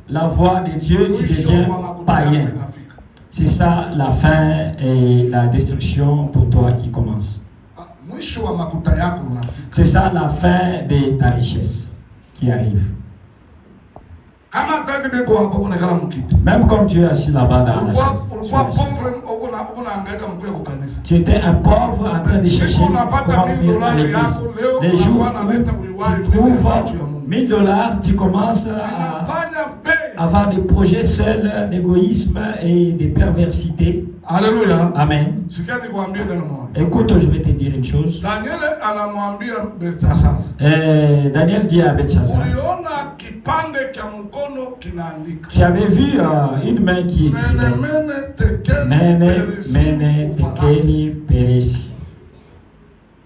la voix de Dieu, tu deviens païen. C'est ça la fin et la destruction pour toi qui commence. C'est ça la fin de ta richesse qui arrive. Même comme tu es assis là-bas dans la chaise. Tu étais un pauvre en train de chercher comment venir à l'église. Les jours où tu trouves $1000, tu commences à avoir des projets seuls d'égoïsme et de perversité. Alléluia. Amen. Écoute, je vais te dire une chose. Daniel dit à Belshazzar, tu avais vu une main qui écrivait Mene, Mene, Tekeni, Pereshi.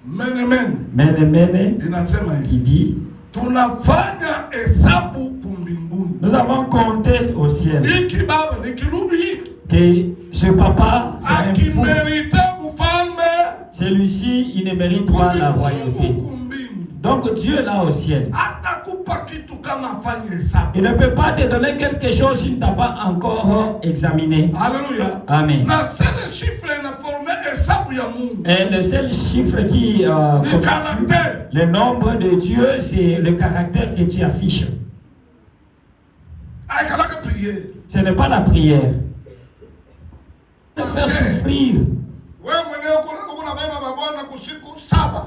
Mene, qui dit nous avons compté au ciel que ce papa, c'est un fou. Celui-ci, il ne mérite pas la royauté. Donc Dieu là au ciel, il ne peut pas te donner quelque chose s'il ne t'a pas encore examiné. Alléluia. Amen. Et le seul chiffre qui le nombre de Dieu, c'est le caractère que tu affiches. Ce n'est pas la prière. C'est faire souffrir.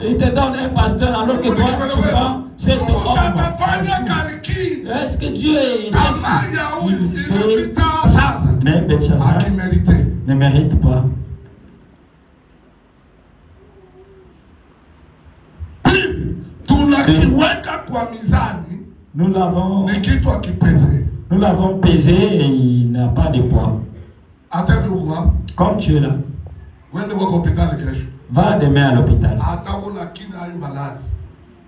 Il te donne un pasteur alors que toi tu prends cette hommes. Est-ce que Dieu est il fait? Mais Belshazzar ne mérite pas. Nous l'avons pesé et il n'a pas de poids. Comme tu es là, va demain à l'hôpital.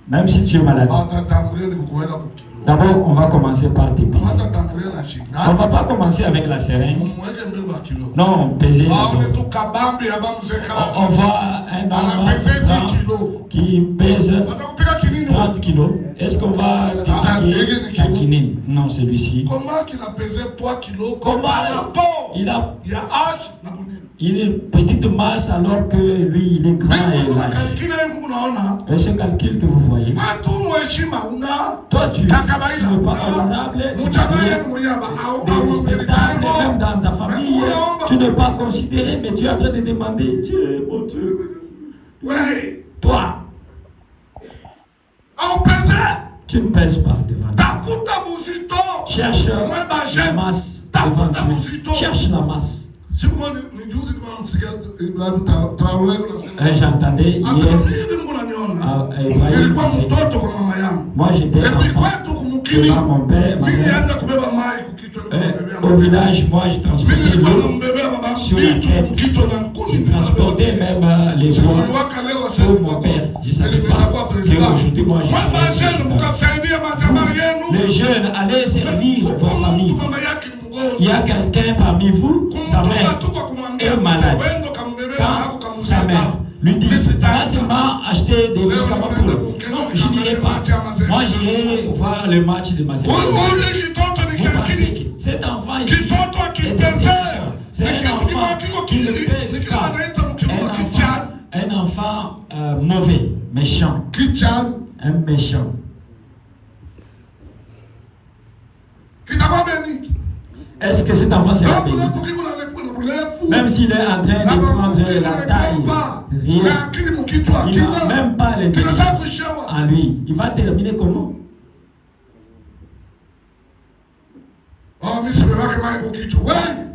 Même si tu es malade. D'abord, on va commencer par tes pieds. On ne va pas commencer avec la seringue. Non, peser. On voit un homme qui pèse 30 kilos. Est-ce qu'on va piquer un quinine? Non, celui-ci. Comment il a pesé 3 kilos? Comment il a âge? Il est petite masse alors que lui il est grand et large. Et ce calcul que vous voyez, toi tu n'es pas honorable, tu es respectable, même dans ta famille, tu n'es pas considéré, mais tu es en train de demander Dieu, mon Dieu. Toi, tu ne pèses pas devant Dieu. Cherche la masse devant Dieu. Cherche la masse. J'entendais hier moi j'étais enfant devant mon père, ma mère. Au village, moi j'ai transporté l'eau sur la tête. J'ai transporté même les bois pour mon père. Je ne savais pas qu'aujourd'hui moi j'ai les jeunes allaient servir vos familles. Il y a quelqu'un parmi vous, sa mère est malade. Quand sa mère lui dit, va seulement acheter des médicaments pour lui. Non, je n'irai pas. Moi, j'irai voir le match de ma série. Vous pensez que cet enfant ici est intelligent. C'est un enfant qui ne pèse pas. Un enfant mauvais, méchant. Un méchant. Est-ce que cet enfant sera béni? Même s'il est en train de prendre la taille, rien, il n'a même pas l'intelligence en lui. Il va terminer comment?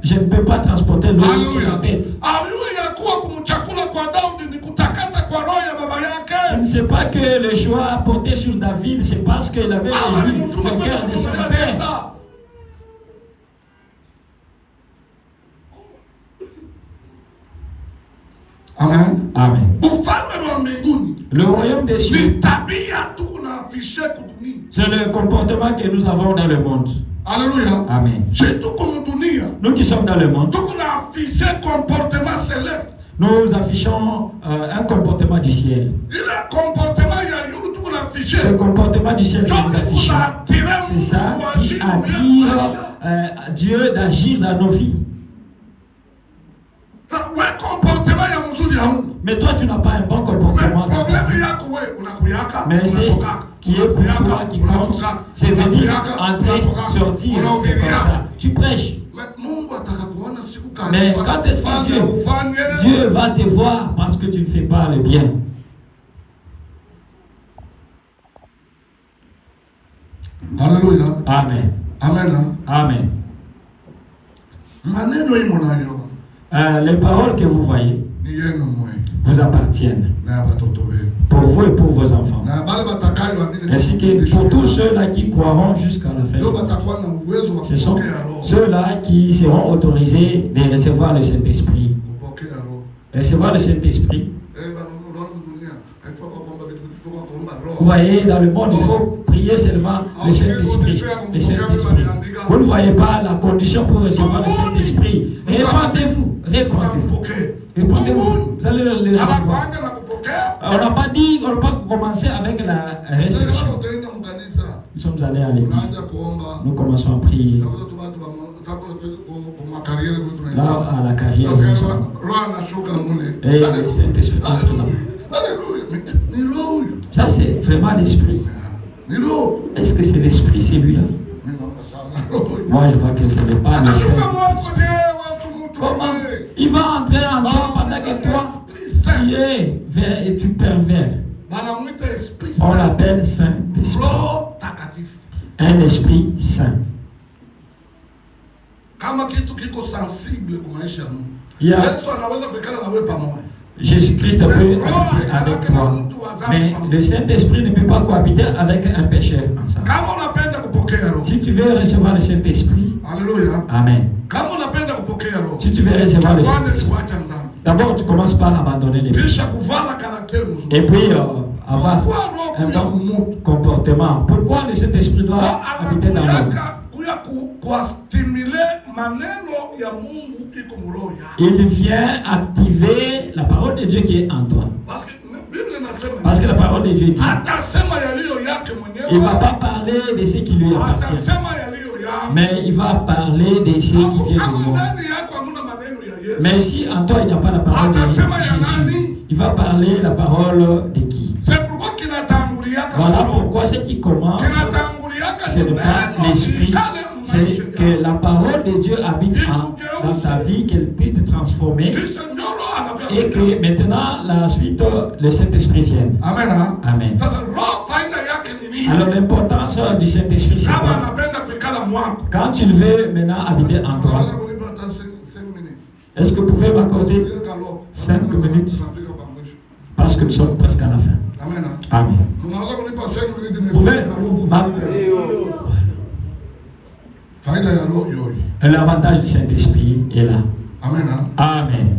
Je ne peux pas transporter l'eau sur la tête. Il ne sait pas que le choix porté sur David, c'est parce qu'il avait le cœur de son père. Amen. Amen. Le royaume des cieux, c'est le comportement que nous avons dans le monde. Alléluia. Amen. Nous qui sommes dans le monde, nous affichons un comportement du ciel. affiché. Ce comportement du ciel que vous affichez, c'est ça qui attire Dieu d'agir dans nos vies. Mais toi, tu n'as pas un bon comportement. Mais c'est qui est pour toi qui compte, c'est venir, entrer, sortir, c'est comme ça. Tu prêches. Mais quand est-ce que Dieu va te voir parce que tu ne fais pas le bien? Alléluia. Amen. Amen. Amen. Les paroles que vous voyez vous appartiennent. Pour vous et pour vos enfants. Ainsi que pour tous ceux-là qui croiront jusqu'à la fin. Ce sont ceux-là qui seront autorisés de recevoir le Saint-Esprit. Recevoir le Saint-Esprit. Vous voyez, dans le monde, il faut prier seulement le Saint-Esprit. Le Saint-Esprit. Vous ne voyez pas la condition pour recevoir le Saint-Esprit. Répandez-vous. Répandez-vous. Répandez-vous. Vous allez le recevoir. On n'a pas dit, on n'a pas commencé avec la réception. Nous sommes allés à l'église. Nous commençons à prier. Là, à la carrière. Et le Saint-Esprit est là. Ça, c'est vraiment l'esprit. Est-ce que c'est l'esprit, celui-là? Moi, je vois que ce n'est pas le Saint-Esprit. Comment? Il va entrer en toi pendant que toi, tu es vert et tu pervers. On l'appelle Saint-Esprit. Un esprit saint. Jésus-Christ peut habiter avec toi. Mais le Saint-Esprit ne peut pas cohabiter avec un pécheur ensemble. Si tu veux recevoir le Saint-Esprit, Amen. Si tu veux recevoir le Saint-Esprit, d'abord tu commences par abandonner les péchés. Et puis avoir un bon comportement. Pourquoi le Saint-Esprit doit habiter dans nous? Il vient activer la parole de Dieu qui est en toi. Parce que la parole de Dieu dit, il ne va pas parler de ce qui lui appartient, mais il va parler de ce qui vient de moi. Mais si en toi il n'y a pas la parole de Jésus, il va parler la parole de qui? Voilà pourquoi ce qui commence, ce n'est pas l'esprit, c'est que la parole de Dieu habite dans ta vie, qu'elle puisse te transformer et que maintenant la suite, le Saint-Esprit vienne. Amen. Amen. Alors l'importance du Saint-Esprit, c'est quoi? Quand tu le veux maintenant habiter en toi, est-ce que vous pouvez m'accorder 5 minutes? Parce que nous sommes presque à la fin. Amen. Amen. Vous pouvez m'accorder. L'avantage du Saint-Esprit est là. Amen. Amen.